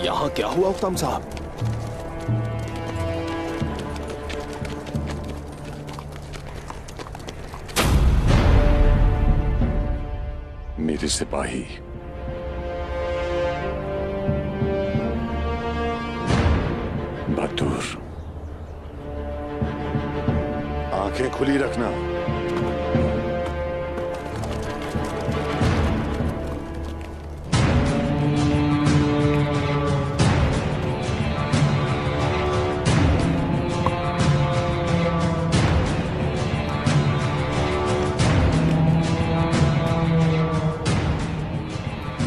यहाँ क्या हुआ हुक्ताम साहब? मेरे सिपाही बहादुर, आंखें खुली रखना।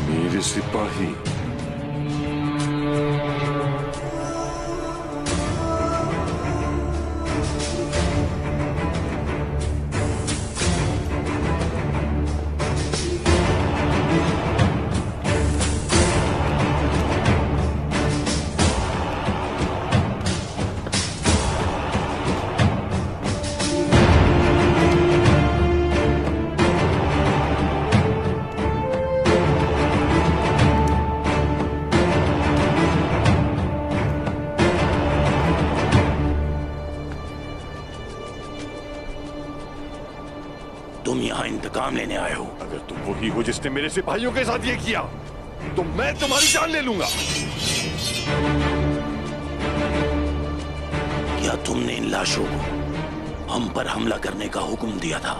मेरे सिपाही तुम यहाँ इंतकाम लेने आए हो? अगर तुम वही हो जिसने मेरे सिपाहियों के साथ ये किया तो मैं तुम्हारी जान ले लूंगा। क्या तुमने इन लाशों को हम पर हमला करने का हुक्म दिया था?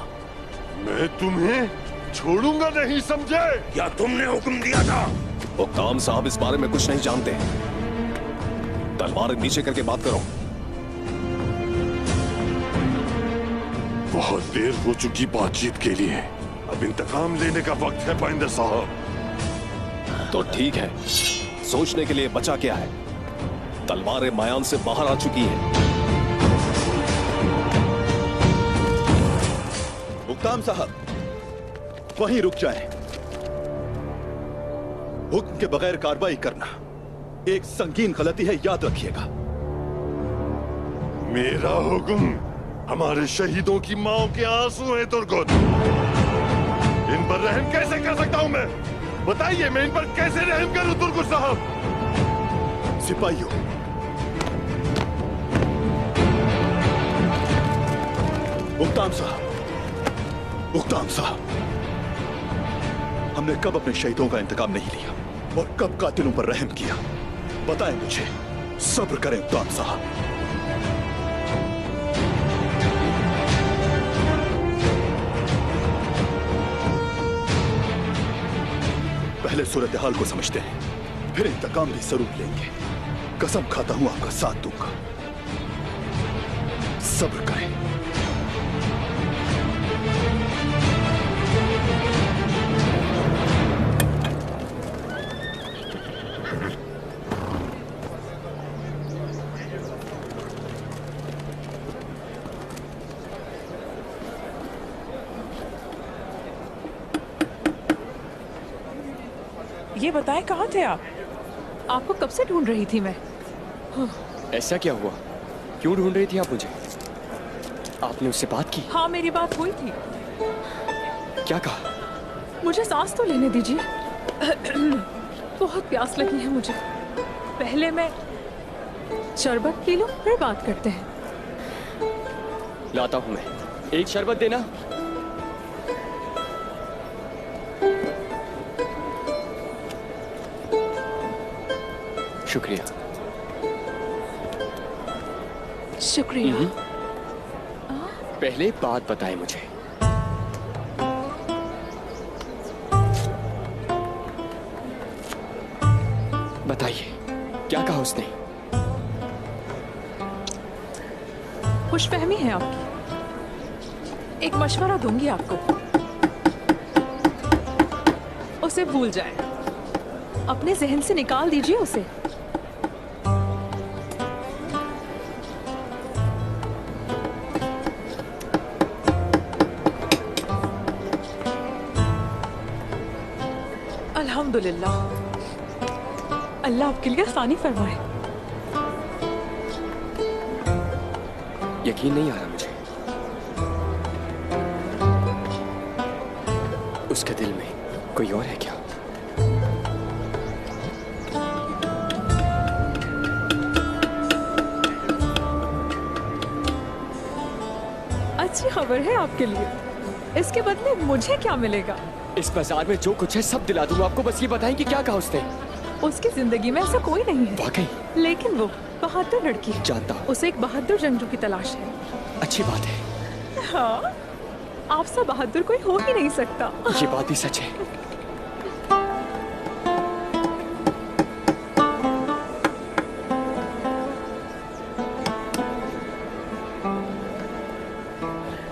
मैं तुम्हें छोड़ूंगा नहीं, समझे? क्या तुमने हुक्म दिया था? हुक्ताम साहब इस बारे में कुछ नहीं जानते। तलवार नीचे करके बात करो। बहुत देर हो चुकी बातचीत के लिए, अब इंतकाम लेने का वक्त है पाइंदर साहब। तो ठीक है, सोचने के लिए बचा क्या है? तलवारें मायान से बाहर आ चुकी हैं। हुक्ताम साहब, वहीं रुक जाएं। हुक्म के बगैर कार्रवाई करना एक संगीन गलती है, याद रखिएगा। मेरा हुक्म हमारे शहीदों की माओ के आंसू हैं तुर्गुत। इन पर रहम कैसे कर सकता हूं मैं? बताइए, मैं इन पर कैसे रहम करूं तुर्गुत साहब? सिपाहियों, हुक्ताम साहब, हुक्ताम साहब, हमने कब अपने शहीदों का इंतकाम नहीं लिया और कब कातिलों पर रहम किया? बताएं मुझे। सब्र करें हुक्ताम साहब। पहले सूरत हाल को समझते हैं, फिर इंतकाम भी जरूर लेंगे। कसम खाता हूं आपका साथ दूंगा। सब्र करें। ये बताएं, कहाँ थे आप? आपको कब से ढूंढ रही थी मैं। ऐसा क्या हुआ? क्यों ढूंढ रही थी आप मुझे? आपने उससे बात की? हाँ, मेरी बात हुई थी। क्या कहा? मुझे सांस तो लेने दीजिए। बहुत प्यास लगी है मुझे। पहले मैं शरबत पी लूं, फिर बात करते हैं। लाता हूं मैं। एक शरबत देना। शुक्रिया। शुक्रिया। पहले बात बताएं मुझे। बताइए, क्या कहा उसने? खुशफहमी है आपकी। एक मशवरा दूंगी आपको, उसे भूल जाए। अपने जहन से निकाल दीजिए उसे। अल्हम्दुलिल्लाह, अल्लाह आपके लिए आसानी फरमाए। यकीन नहीं आ रहा मुझे। उसके दिल में कोई और है क्या? खबर है आपके लिए। इसके बदले मुझे क्या मिलेगा? इस बाजार में जो कुछ है सब दिला दूंगा आपको, बस ये बताएं कि क्या कहा उसने। उसकी जिंदगी में ऐसा कोई नहीं है। वाकई? लेकिन वो बहादुर लड़की है। जानता हूँ। उसे एक बहादुर जंगजू की तलाश है। अच्छी बात है। हाँ, आपसे बहादुर कोई हो ही नहीं सकता। ये बात भी सच है।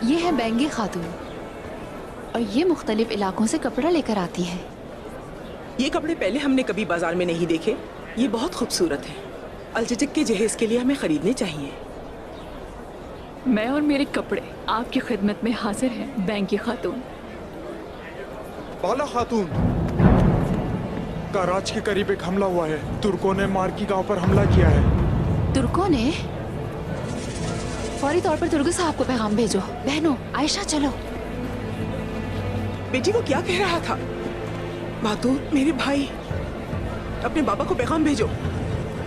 ये है बैंगी खातून और ये मुख्तलिफ इलाकों से कपड़ा लेकर आती है। ये कपड़े पहले हमने कभी बाजार में नहीं देखे। ये बहुत खूबसूरत है। अलचचक के जहेज के लिए हमें खरीदने चाहिए। मैं और मेरे कपड़े आपकी खिदमत में हाजिर हैं बैंगी खातून। बाला खातून, कराच के करीब एक हमला हुआ है। तुर्कों ने मार्की गांव पर हमला किया है। तुर्कों ने? फौरी तौर पर तुर्क साहब को पैगाम भेजो। बहनों, आयशा चलो। बेटी वो क्या कह रहा था? बहादुर मेरे भाई, अपने बाबा को पैगाम भेजो।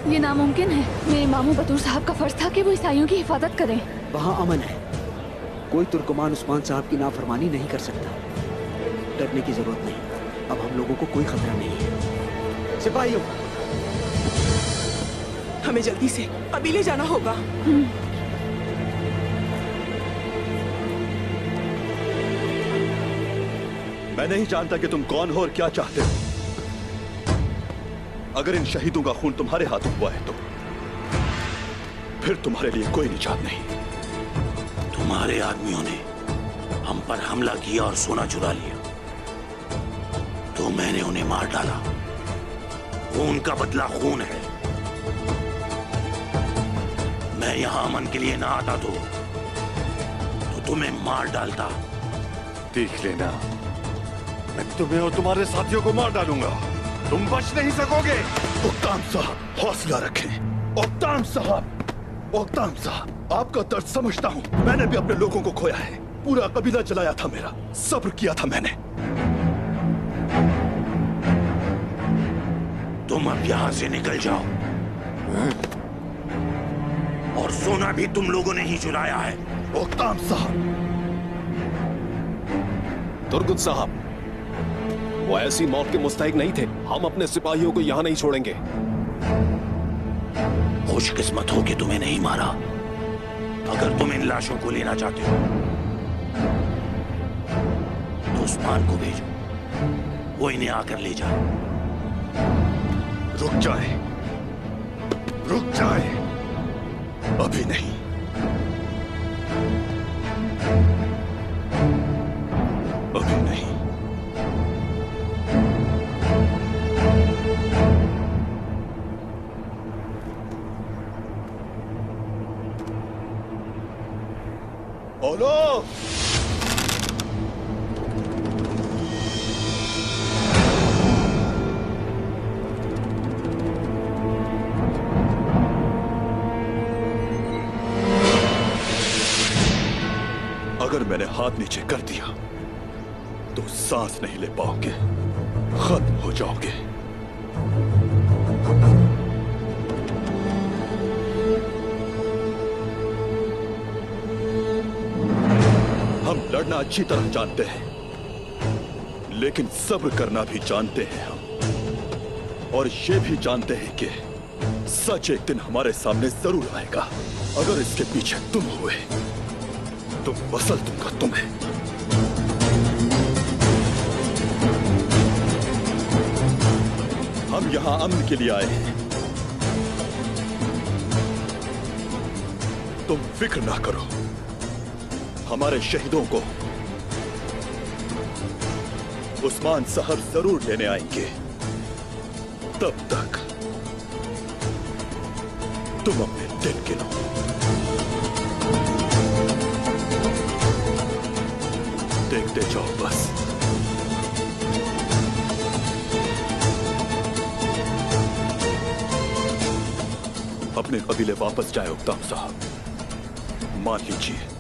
ये नामुमकिन है। मेरे मामू बतूर साहब का फर्ज था कि वो ईसाइयों की हिफाजत करें। वहाँ अमन है। कोई तुर्कमान उस्मान साहब की नाफरमानी नहीं कर सकता। डरने की जरूरत नहीं। अब हम लोगों को कोई खतरा नहीं है। सिपाहियों, हमें जल्दी से कबीले जाना होगा। मैं नहीं जानता कि तुम कौन हो और क्या चाहते हो। अगर इन शहीदों का खून तुम्हारे हाथों हुआ है तो फिर तुम्हारे लिए कोई निजात नहीं। तुम्हारे आदमियों ने हम पर हमला किया और सोना चुरा लिया, तो मैंने उन्हें मार डाला। खून का बदला खून है। मैं यहां अमन के लिए ना आता तो तुम्हें मार डालता। देख लेना, मैं तुम्हें और तुम्हारे साथियों को मार डालूंगा। तुम बच नहीं सकोगे। ओक्ताम साहब, हौसला रखें। ओक्ताम साहब, ओक्ताम साहब, आपका दर्द समझता हूँ। मैंने भी अपने लोगों को खोया है। पूरा कबीला जलाया था मेरा। सब्र किया था मैंने। तुम अब यहां से निकल जाओ। और सोना भी तुम लोगों ने ही चुराया है। ओक्ताम साहब। तुर्गुत साहब, वो ऐसी मौत के मुस्तहिक नहीं थे। हम अपने सिपाहियों को यहां नहीं छोड़ेंगे। खुशकिस्मत हो कि तुम्हें नहीं मारा। अगर तुम इन लाशों को लेना चाहते हो तो उस्मान को भेजो, वो इन्हें आकर ले जाए। रुक जाए, रुक जाए। अभी नहीं। अभी नहीं। बोलो। अगर मैंने हाथ नीचे कर दिया तो सांस नहीं ले पाओगे, खत्म हो जाओगे। हम लड़ना अच्छी तरह जानते हैं, लेकिन सब्र करना भी जानते हैं हम। और ये भी जानते हैं कि सच एक दिन हमारे सामने जरूर आएगा। अगर इसके पीछे तुम हुए तो मसल दूंगा तुम्हें। हम यहां अमन के लिए आए हैं। तुम फिक्र ना करो, हमारे शहीदों को उस्मान साहब जरूर लेने आएंगे। तब तक तुम अपने दिन गिनो। देखते जाओ बस। अपने कबीले वापस जाए उक्ताम साहब, मान लीजिए।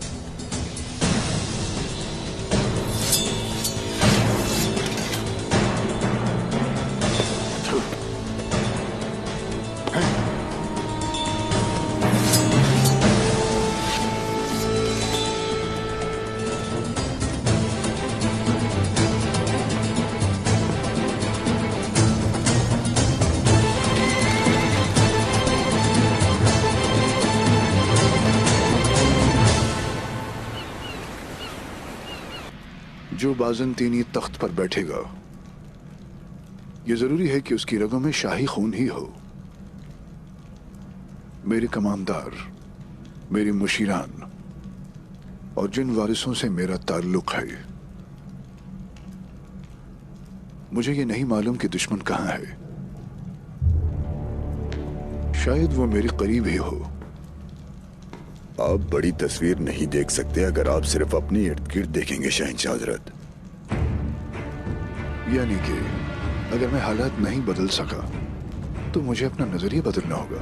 जो बाज़ंतीनी तख्त पर बैठेगा, ये जरूरी है कि उसकी रगों में शाही खून ही हो। मेरे कमानदार, मेरी मुशीरान और जिन वारिसों से मेरा ताल्लुक है, मुझे ये नहीं मालूम कि दुश्मन कहां है। शायद वो मेरे करीब ही हो। आप बड़ी तस्वीर नहीं देख सकते अगर आप सिर्फ अपनी इर्द गिर्द देखेंगे शहंशाह हजरत। यानी कि अगर मैं हालात नहीं बदल सका तो मुझे अपना नजरिया बदलना होगा,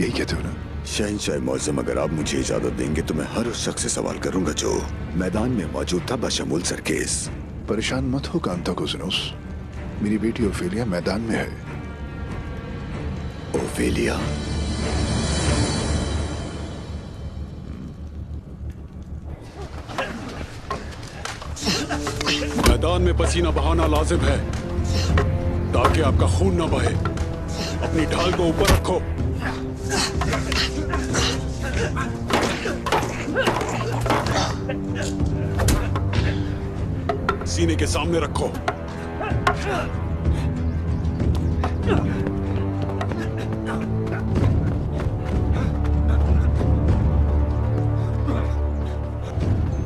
यही कहते हो ना? शहंशाह मौज़म, अगर आप मुझे इजाजत देंगे तो मैं हर उस शख्स से सवाल करूंगा जो मैदान में मौजूद था, बशमूल सरकेस। परेशान मत हो कांताकोज़नोस, मेरी बेटी ओफेलिया मैदान में है। ओफेलिया? मैदान में पसीना बहाना लाजिम है ताकि आपका खून न बहे। अपनी ढाल को ऊपर रखो। सीने के सामने रखो।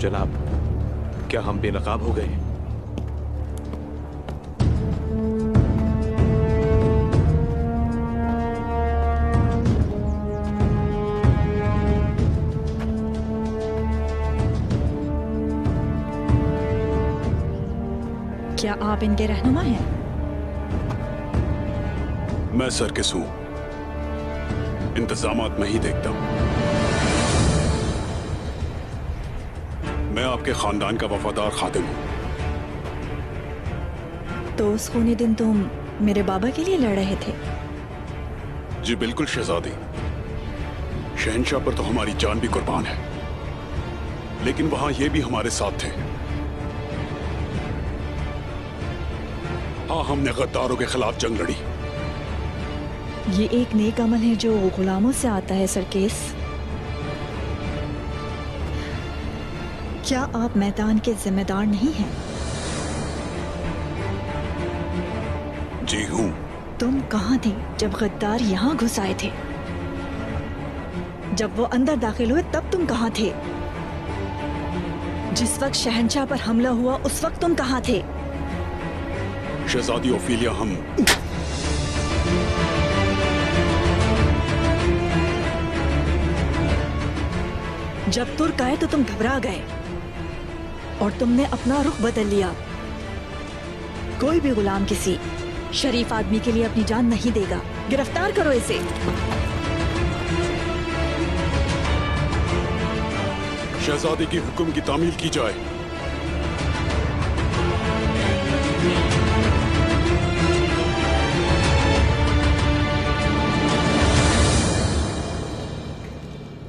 जनाब, क्या हम बेनकाब हो गए? क्या आप इनके रहनुमा हैं? मैं सरकिस हूं, इंतजामात मैं ही देखता हूं। मैं आपके खानदान का वफादार खादिम हूं। तो उस खूनी दिन तुम मेरे बाबा के लिए लड़ रहे थे? जी बिल्कुल शहजादी। शहंशाह पर तो हमारी जान भी कुर्बान है, लेकिन वहां ये भी हमारे साथ थे। हाँ, हमने गद्दारों के खिलाफ जंग लड़ी। ये एक नेक अमल है जो गुलामों से आता है सरकेस। क्या आप मैदान के जिम्मेदार नहीं हैं? जी हूं। तुम कहाँ थे जब गद्दार यहाँ घुस आए थे? जब वो अंदर दाखिल हुए तब तुम कहाँ थे? जिस वक्त शहंशाह पर हमला हुआ उस वक्त तुम कहाँ थे? शहजादी ओफेलिया, हम जब तुर्क आए तो तुम घबरा गए और तुमने अपना रुख बदल लिया। कोई भी गुलाम किसी शरीफ आदमी के लिए अपनी जान नहीं देगा। गिरफ्तार करो इसे। शहजादी की हुक्म की तामील की जाए।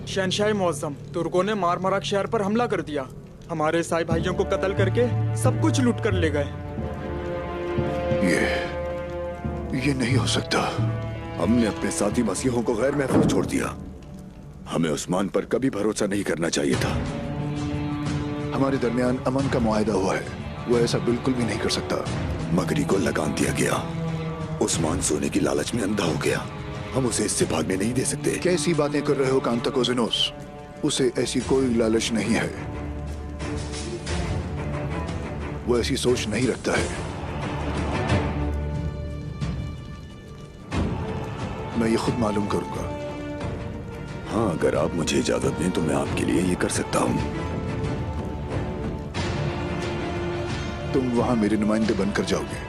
शहंशाह मुअज़्ज़म, तुर्कों ने मारमराक शहर पर हमला कर दिया। हमारे साई भाइयों को कत्ल करके सब कुछ लूट कर ले गए। ये नहीं हो सकता। हमने अपने साथी मसीहों को गैर महफूज छोड़ दिया। हमें उस्मान पर कभी भरोसा नहीं करना चाहिए था। हमारे दरमियान अमन का मुआहदा हुआ है, वो ऐसा बिल्कुल भी नहीं कर सकता। मगरी को लगाम दिया गया। उस्मान सोने की लालच में अंधा हो गया। हम उसे इससे भागने नहीं दे सकते। कैसी बातें कर रहे हो कांताकोज़नोस? उसे ऐसी कोई लालच नहीं है। वो ऐसी सोच नहीं रखता है। मैं ये खुद मालूम करूंगा। हाँ, अगर आप मुझे इजाजत दें तो मैं आपके लिए ये कर सकता हूँ। तुम वहां मेरे नुमाइंदे बनकर जाओगे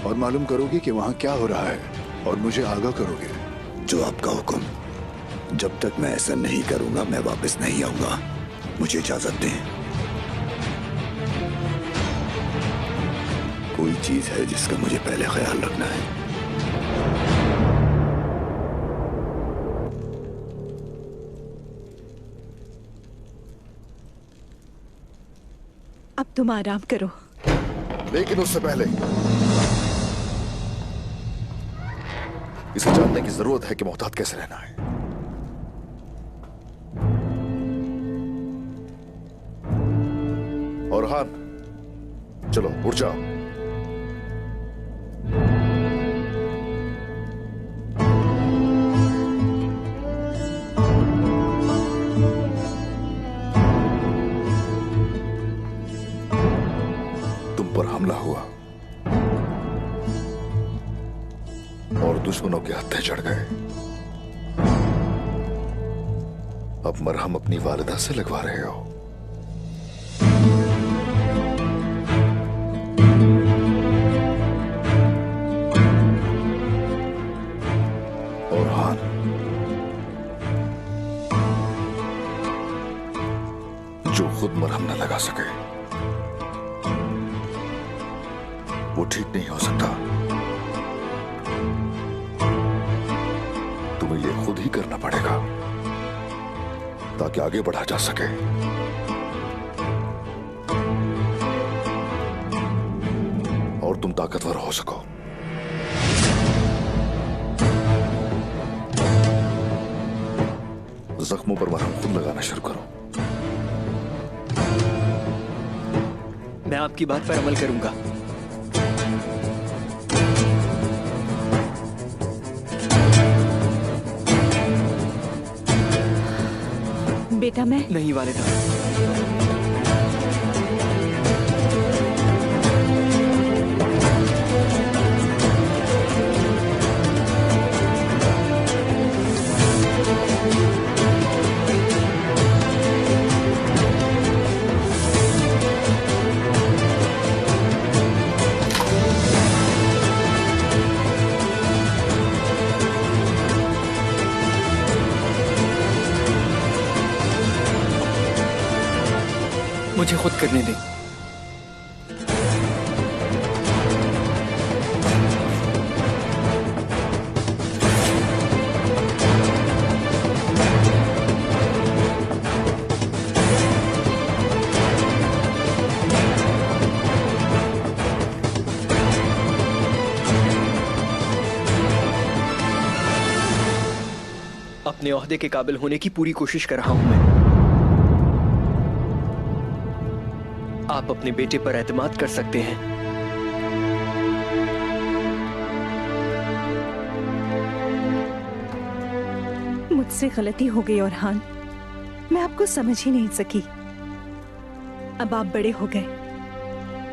और मालूम करोगे कि वहां क्या हो रहा है और मुझे आगाह करोगे। जो आपका हुक्म। जब तक मैं ऐसा नहीं करूंगा मैं वापस नहीं आऊंगा। मुझे इजाजत दें। कोई चीज है जिसका मुझे पहले ख्याल रखना है। अब तुम आराम करो। लेकिन उससे पहले इसे जानने की जरूरत है कि मोहतात कैसे रहना है। और हान, चलो उठ जाओ। तुम पर हमला हुआ और दुश्मनों के हत्थे चढ़ गए। अब मरहम अपनी वालिदा से लगवा रहे हो। और हान, जो खुद मरहम न लगा सके वो ठीक नहीं हो सकता। तुम्हें ये खुद ही करना पड़ेगा ताकि आगे बढ़ा जा सके। और तुम ताकतवर हो सको। जख्मों पर मरहम खुद लगाना शुरू करो। मैं आपकी बात पर अमल करूंगा। बेटा मैं नहीं वालिदा। मुझे खुद करने दें। अपने ओहदे के काबिल होने की पूरी कोशिश कर रहा हूं मैं। आप अपने बेटे पर एतमाद कर सकते हैं। मुझसे गलती हो गई औरहान, मैं आपको समझ ही नहीं सकी। अब आप बड़े हो गए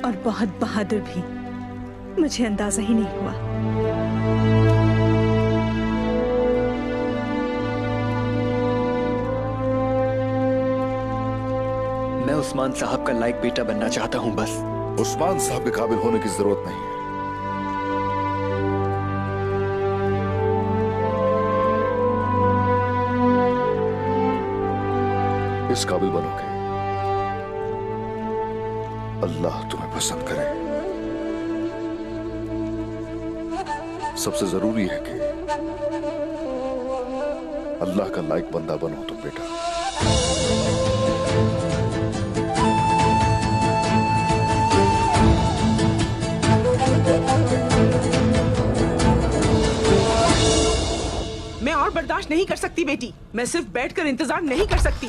और बहुत बहादुर भी, मुझे अंदाजा ही नहीं हुआ। मैं उस्मान साहब का लायक बेटा बनना चाहता हूं बस। उस्मान साहब के काबिल होने की जरूरत नहीं है। इस काबिल बनोगे, अल्लाह तुम्हें पसंद करे। सबसे जरूरी है कि अल्लाह का लायक बंदा बनो तुम बेटा। मैं और बर्दाश्त नहीं कर सकती बेटी। मैं सिर्फ बैठकर इंतजार नहीं कर सकती।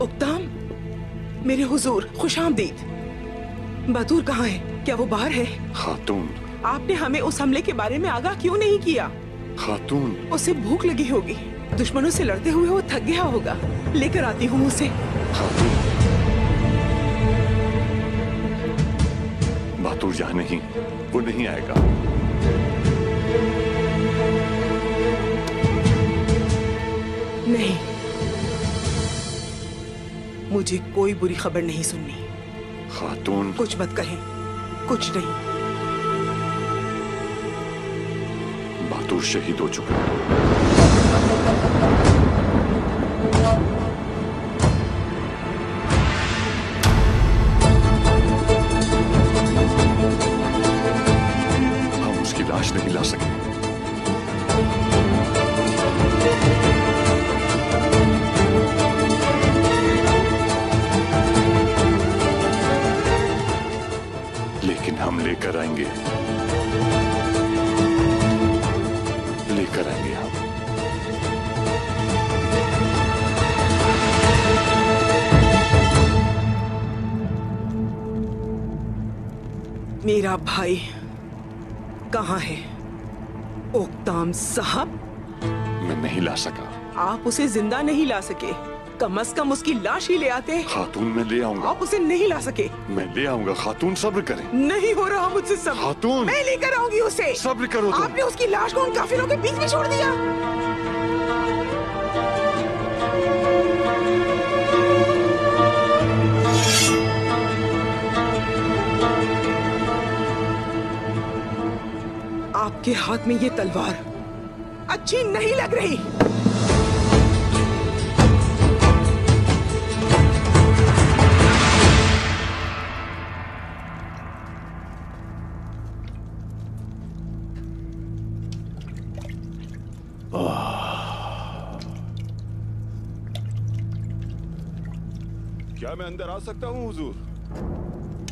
उक्ताम, मेरे हुजूर खुशामदीद। बतूर कहाँ है? क्या वो बाहर है? खातून, आपने हमें उस हमले के बारे में आगाह क्यों नहीं किया? खातून, उसे भूख लगी होगी, दुश्मनों से लड़ते हुए वो थक गया होगा। लेकर आती हूँ उसे। बतूर यहाँ नहीं, वो नहीं आएगा। नहीं, मुझे कोई बुरी खबर नहीं सुननी। खातून, कुछ मत कहें, कुछ नहीं। बतूर शहीद हो चुका है। हम उसकी लाश नहीं ला सके। लेकिन हम लेकर आएंगे, लेकर आएंगे हम। मेरा भाई कहाँ है? ओक्ताम साहब? मैं नहीं ला सका। आप उसे जिंदा नहीं ला सके, कम से कम उसकी लाश ही ले आते। खातून मैं ले आऊंगा। आप उसे नहीं ला सके। मैं ले आऊंगा खातून, सब्र करें। नहीं हो रहा मुझसे सब्र। खातून मैं लेकर आऊंगी उसे। सब्र करो तुम। आपने उसकी लाश को उन काफिरों के बीच में छोड़ दिया। आपके हाथ में ये तलवार अच्छी नहीं लग रही। क्या मैं अंदर आ सकता हूँ हुजूर?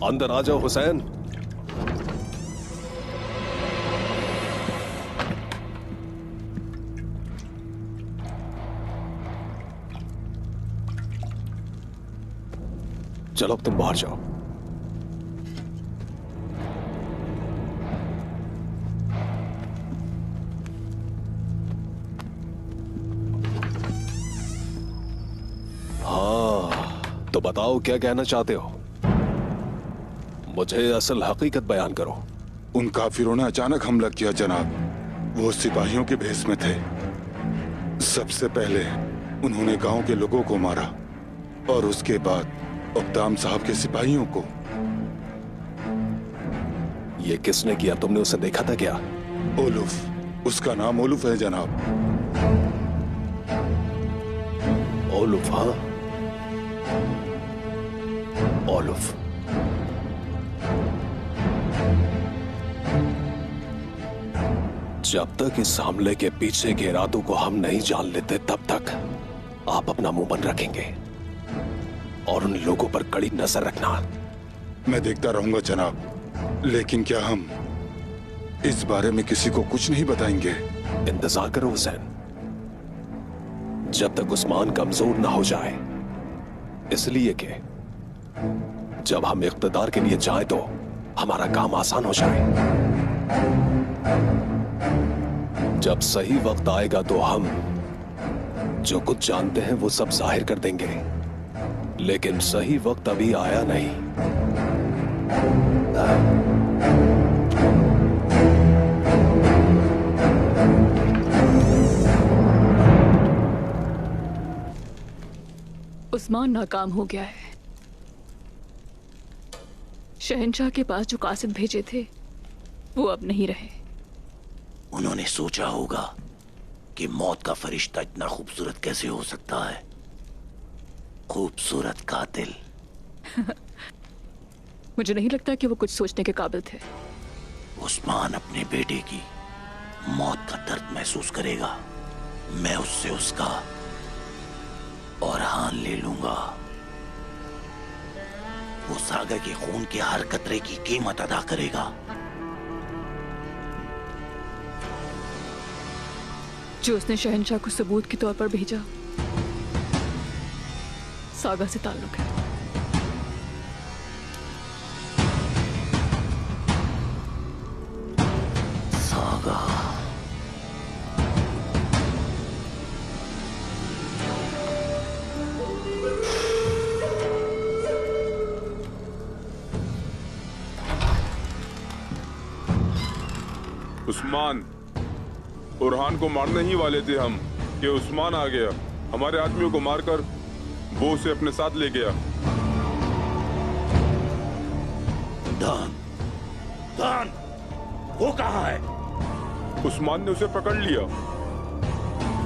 अंदर आ जाओ हुसैन। चलो अब तुम बाहर जाओ। हाँ, तो बताओ क्या कहना चाहते हो? मुझे असल हकीकत बयान करो। उन काफिरों ने अचानक हमला किया जनाब। वो सिपाहियों के भेष में थे। सबसे पहले उन्होंने गांव के लोगों को मारा और उसके बाद ओक्ताम साहब के सिपाहियों को। ये किसने किया? तुमने उसे देखा था क्या? ओलुफ, उसका नाम ओलुफ है जनाब। ओलुफ? हाँ, ओलुफ। जब तक इस हमले के पीछे के इरादों को हम नहीं जान लेते तब तक आप अपना मुंह बंद रखेंगे और उन लोगों पर कड़ी नजर रखना। मैं देखता रहूंगा जनाब, लेकिन क्या हम इस बारे में किसी को कुछ नहीं बताएंगे? इंतजार करो हुसैन, जब तक उस्मान कमजोर ना हो जाए। इसलिए कि जब हम इख्तिदार के लिए जाएं तो हमारा काम आसान हो जाए। जब सही वक्त आएगा तो हम जो कुछ जानते हैं वो सब जाहिर कर देंगे, लेकिन सही वक्त अभी आया नहीं। उस्मान नाकाम हो गया है। शहंशाह के पास जो कासिद भेजे थे वो अब नहीं रहे। उन्होंने सोचा होगा कि मौत का फरिश्ता इतना खूबसूरत कैसे हो सकता है। खूबसूरत कातिल। मुझे नहीं लगता कि वो कुछ सोचने के काबिल थे। उस्मान अपने बेटे की मौत का दर्द महसूस करेगा। मैं उससे उसका औरहान ले लूंगा। वो सागर के खून के हर कतरे की कीमत अदा करेगा। जो उसने शहंशाह को सबूत के तौर पर भेजा सागा से ताल्लुक है। सागा? उस्मान, बुरहान को मारने ही वाले थे हम कि उस्मान आ गया। हमारे आदमियों को मारकर वो उसे अपने साथ ले गया। दान, वो कहाँ है? उस्मान ने उसे पकड़ लिया।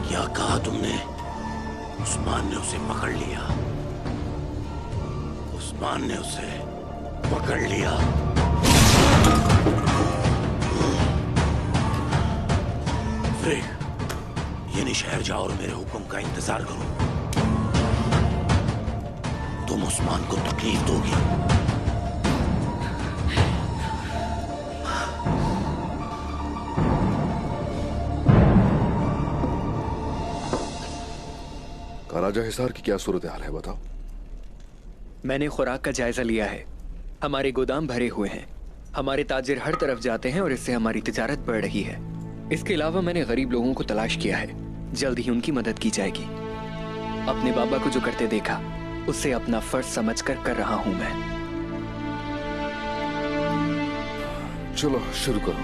क्या कहा तुमने? उस्मान ने उसे पकड़ लिया। उस्मान ने उसे पकड़ लिया। ये शहर जाओ और मेरे हुक्म का इंतजार करो। तुम उस्मान को तकलीफ दोगी। कराजा हिसार की क्या सूरत हाल है बताओ। मैंने खुराक का जायजा लिया है। हमारे गोदाम भरे हुए हैं। हमारे ताजिर हर तरफ जाते हैं और इससे हमारी तिजारत बढ़ रही है। इसके अलावा मैंने गरीब लोगों को तलाश किया है, जल्द ही उनकी मदद की जाएगी। अपने बाबा को जो करते देखा उसे अपना फर्ज समझकर कर रहा हूं मैं। चलो शुरू करो।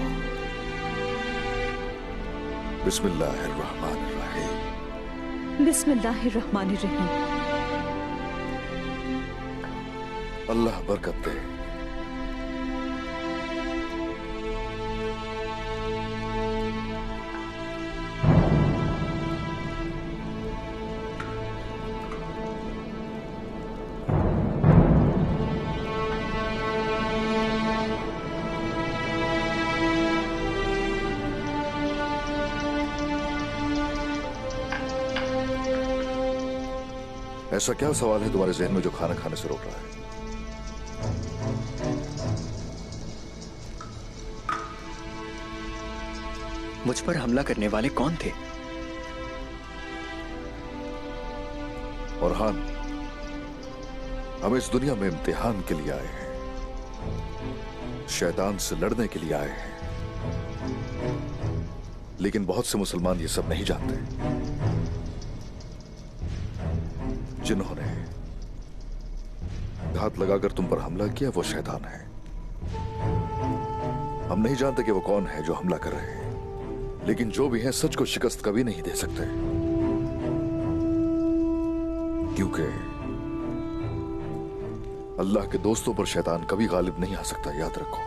बिस्मिल्लाहिर्रहमानिर्रहीम। बिस्मिल्लाहिर्रहमानिर्रहीम। अल्लाह बरकत दे। ऐसा क्या सवाल है तुम्हारे जहन में जो खाना खाने से रोक रहा है? मुझ पर हमला करने वाले कौन थे? औरहान, हम इस दुनिया में इम्तिहान के लिए आए हैं, शैतान से लड़ने के लिए आए हैं। लेकिन बहुत से मुसलमान ये सब नहीं जानते। जिन्होंने घात लगाकर तुम पर हमला किया वो शैतान है। हम नहीं जानते कि वो कौन है जो हमला कर रहे हैं, लेकिन जो भी है सच को शिकस्त कभी नहीं दे सकते, क्योंकि अल्लाह के दोस्तों पर शैतान कभी गालिब नहीं आ सकता, याद रखो।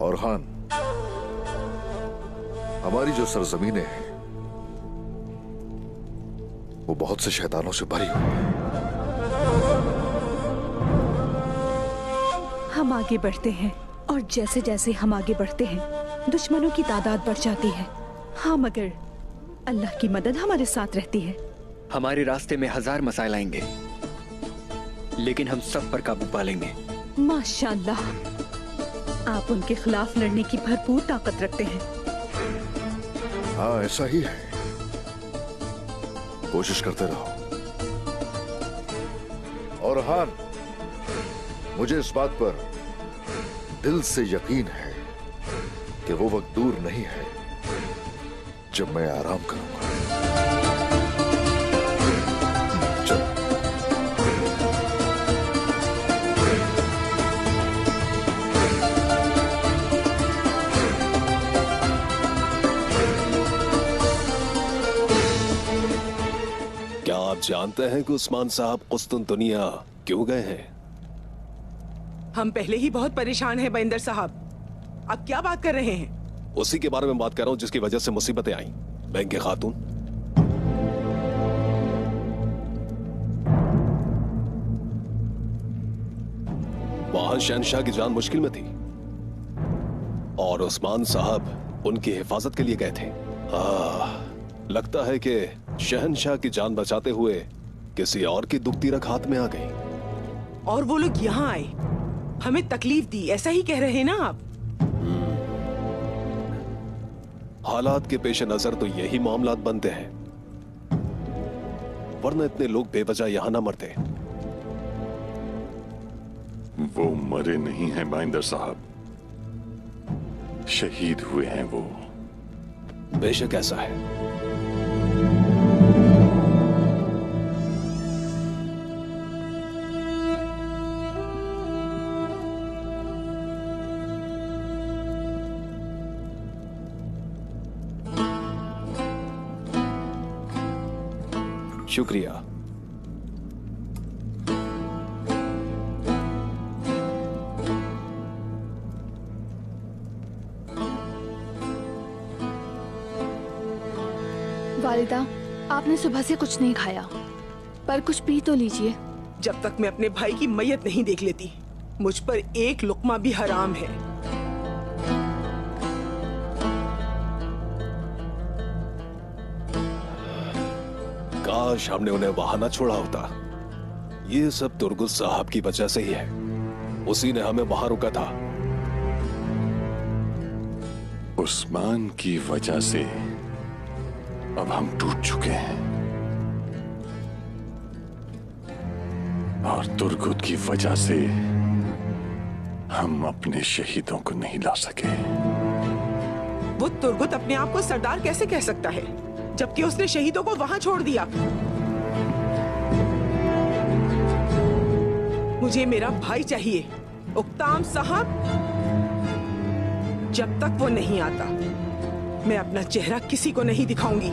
और हान, हमारी जो सरजमीनें हैं वो बहुत से शैतानों से भरी हुई है। हम आगे बढ़ते हैं और जैसे जैसे हम आगे बढ़ते हैं दुश्मनों की तादाद बढ़ जाती है। हाँ, मगर अल्लाह की मदद हमारे साथ रहती है। हमारे रास्ते में 1000 मसाइल आएंगे, लेकिन हम सब पर काबू पा लेंगे। माशाअल्लाह, आप उनके खिलाफ लड़ने की भरपूर ताकत रखते हैं। हाँ, ऐसा ही है। कोशिश करते रहो। और हान, मुझे इस बात पर दिल से यकीन है कि वो वक्त दूर नहीं है जब मैं आराम करूंगा। चलो। क्या आप जानते हैं कि उस्मान साहब कुस्तुनतुनिया क्यों गए हैं? हम पहले ही बहुत परेशान हैं बैंदर साहब। अब क्या बात कर रहे हैं? उसी के बारे में बात कर रहा हूं जिसकी वजह से मुसीबतें आई। बैंगे खातून, वहां शहनशाह की जान मुश्किल में थी और उस्मान साहब उनकी हिफाजत के लिए गए थे। लगता है कि शहनशाह की जान बचाते हुए किसी और की दुखती रख हाथ में आ गई। और वो लोग यहाँ आए, हमें तकलीफ दी, ऐसा ही कह रहे हैं ना आप? हालात के पेश नजर तो यही मामलात बनते हैं, वरना इतने लोग बेवजह यहां ना मरते। वो मरे नहीं हैं बैंदर साहब, शहीद हुए हैं वो। बेशक ऐसा है। शुक्रिया। वालिदा, आपने सुबह से कुछ नहीं खाया, पर कुछ पी तो लीजिए। जब तक मैं अपने भाई की मैयत नहीं देख लेती, मुझ पर एक लुक्मा भी हराम है। काश हमने उन्हें वहां ना छोड़ा होता। ये सब तुर्गुस साहब की वजह से ही है, उसी ने हमें वहां रुका था। उस्मान की वजह से अब हम टूट चुके हैं। और तुर्गुत की वजह से हम अपने शहीदों को नहीं ला सके। वो तुर्गुत अपने आप को सरदार कैसे कह सकता है जबकि उसने शहीदों को वहां छोड़ दिया? मुझे मेरा भाई चाहिए, उक्ताम साहब। जब तक वो नहीं आता मैं अपना चेहरा किसी को नहीं दिखाऊंगी।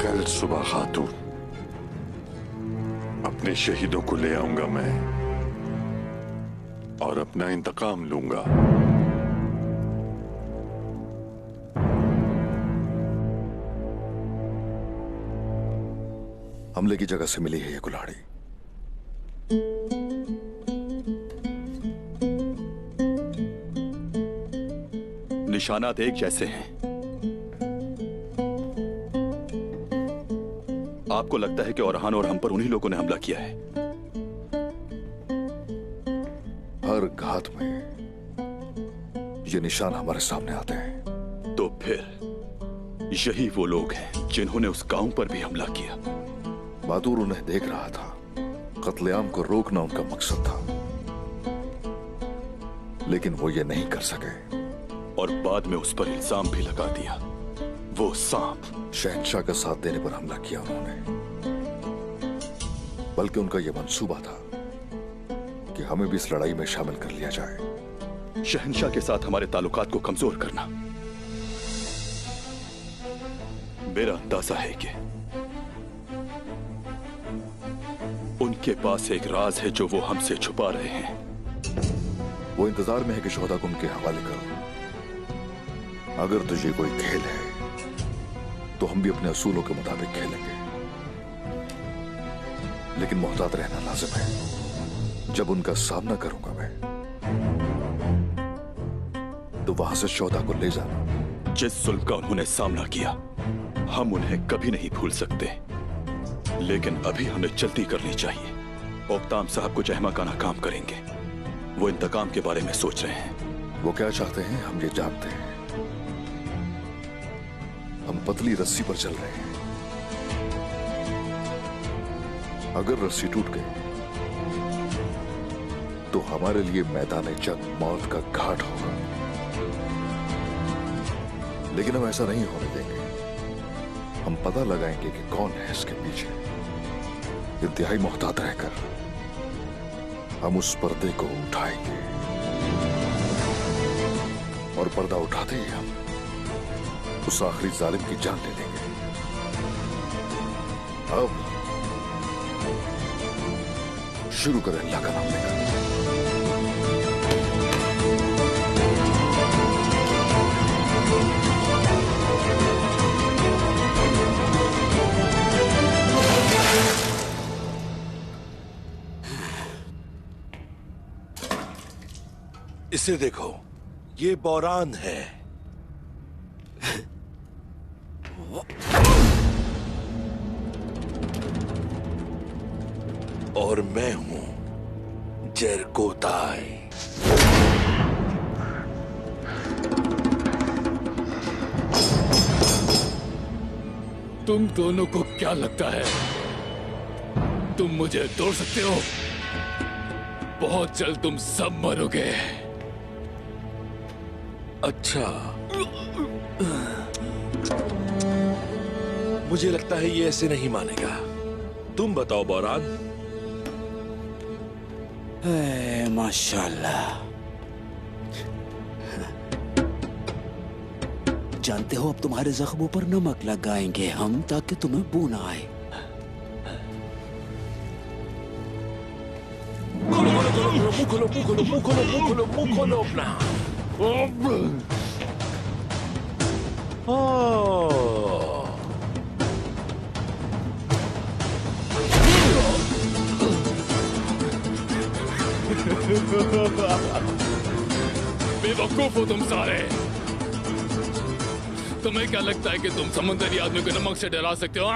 कल सुबह खातून, अपने शहीदों को ले आऊंगा मैं और अपना इंतकाम लूंगा। हमले की जगह से मिली है ये कुल्हाड़ी। निशानात एक जैसे हैं। आपको लगता है कि औरहान और हम पर उन्हीं लोगों ने हमला किया है? हर घात में ये निशान हमारे सामने आते हैं। तो फिर यही वो लोग हैं जिन्होंने उस गांव पर भी हमला किया। बहादुर उन्हें देख रहा था। कत्लेआम को रोकना उनका मकसद था, लेकिन वो ये नहीं कर सके और बाद में उस पर इल्जाम भी लगा दिया। वो सांप शहंशाह का साथ देने पर हमला किया उन्होंने, बल्कि उनका यह मंसूबा था कि हमें भी इस लड़ाई में शामिल कर लिया जाए। शहंशाह के साथ हमारे ताल्लुकात को कमजोर करना। मेरा अंदाजा है कि उनके पास एक राज है जो वो हमसे छुपा रहे हैं। वो इंतजार में है कि शोहदा को उनके हवाले करो। अगर तुझे कोई खेल है तो हम भी अपने असूलों के मुताबिक खेलेंगे, लेकिन मोहतात रहना लाजिम है। जब उनका सामना करूंगा मैं, तो वहां से शोहदा को ले जाना। जिस जुल्म का उन्होंने सामना किया हम उन्हें कभी नहीं भूल सकते, लेकिन अभी हमें जल्दी करनी चाहिए। उक्ताम साहब कुछ अहमकाना काम करेंगे। वो इंतकाम के बारे में सोच रहे हैं। वो क्या चाहते हैं हम ये जानते हैं। हम पतली रस्सी पर चल रहे हैं। अगर रस्सी टूट गई तो हमारे लिए मैदान जंग मौत का घाट होगा, लेकिन हम ऐसा नहीं होने देंगे। हम पता लगाएंगे कि कौन है इसके पीछे। इंतहाई मोहतात रहकर हम उस पर्दे को उठाएंगे और पर्दा उठाते ही हम उस आखिरी जालिम की जान ले लेंगे। अब शुरू करें अल्लाह का नाम लेकर। इसे देखो, ये बौरान है। और मैं हूं जरकोताई। तुम दोनों को क्या लगता है तुम मुझे तोड़ सकते हो? बहुत जल्द तुम सब मरोगे। अच्छा, मुझे लगता है ये ऐसे नहीं मानेगा। तुम बताओ बौरान। माशाल्लाह। जानते हो, अब तुम्हारे जख्मों पर नमक लगाएंगे हम, ताकि तुम्हें बू ना आए। मुंह खोलो अपना। बेवकूफ हो तुम सारे। तुम्हें क्या लगता है कि तुम समुद्री आदमी को नमक से डरा सकते हो?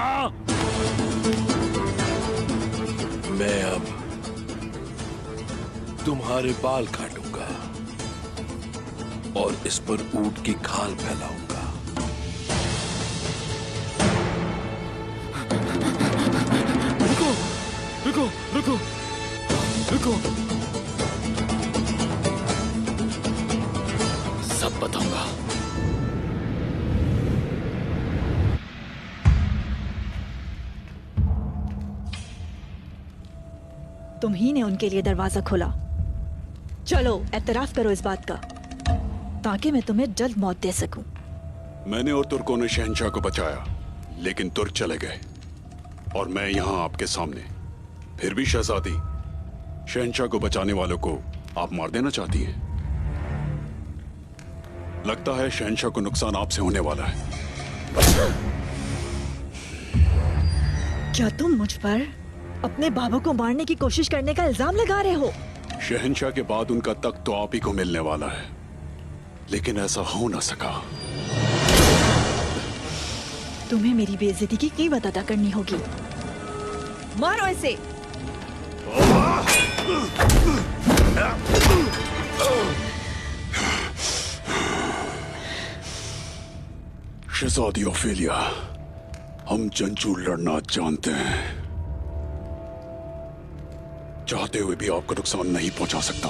मैं अब तुम्हारे बाल काटूंगा और इस पर ऊंट की खाल फैलाऊंगा। रुको रुको रुको, सब बताऊंगा। तुम ही ने उनके लिए दरवाजा खोला। चलो एतराफ करो इस बात का, ताकि मैं तुम्हें जल्द मौत दे सकूं। मैंने और तुर्कों ने शहंशाह को बचाया, लेकिन तुर्क चले गए और मैं यहां आपके सामने। फिर भी शहजादी, शहंशाह को बचाने वालों को आप मार देना चाहती हैं। लगता है शहंशाह को नुकसान आपसे होने वाला है। क्या तुम मुझ पर अपने बाबा को मारने की कोशिश करने का इल्जाम लगा रहे हो? शहंशाह के बाद उनका तख्त तो आप ही को मिलने वाला है, लेकिन ऐसा हो ना सका। तुम्हें मेरी बेइज्जती की कीमत अदा करनी होगी। मारो इसे। शहजादी ओफेलिया, हम जंजू लड़ना जानते हैं। चाहते हुए भी आपको नुकसान नहीं पहुंचा सकता।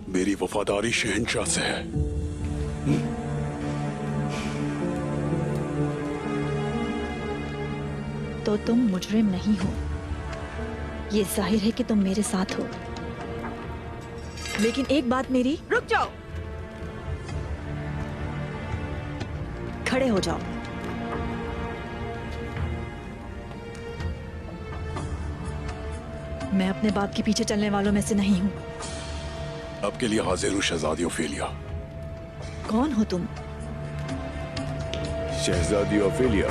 मेरी वफादारी शहंशाह से है। तो तुम मुजरिम नहीं हो, ये जाहिर है कि तुम मेरे साथ हो। लेकिन एक बात मेरी, रुक जाओ, खड़े हो जाओ। मैं अपने बाप के पीछे चलने वालों में से नहीं हूं। आपके लिए हाजिर हूं शहजादी ओफेलिया। कौन हो तुम? शहजादी ओफेलिया,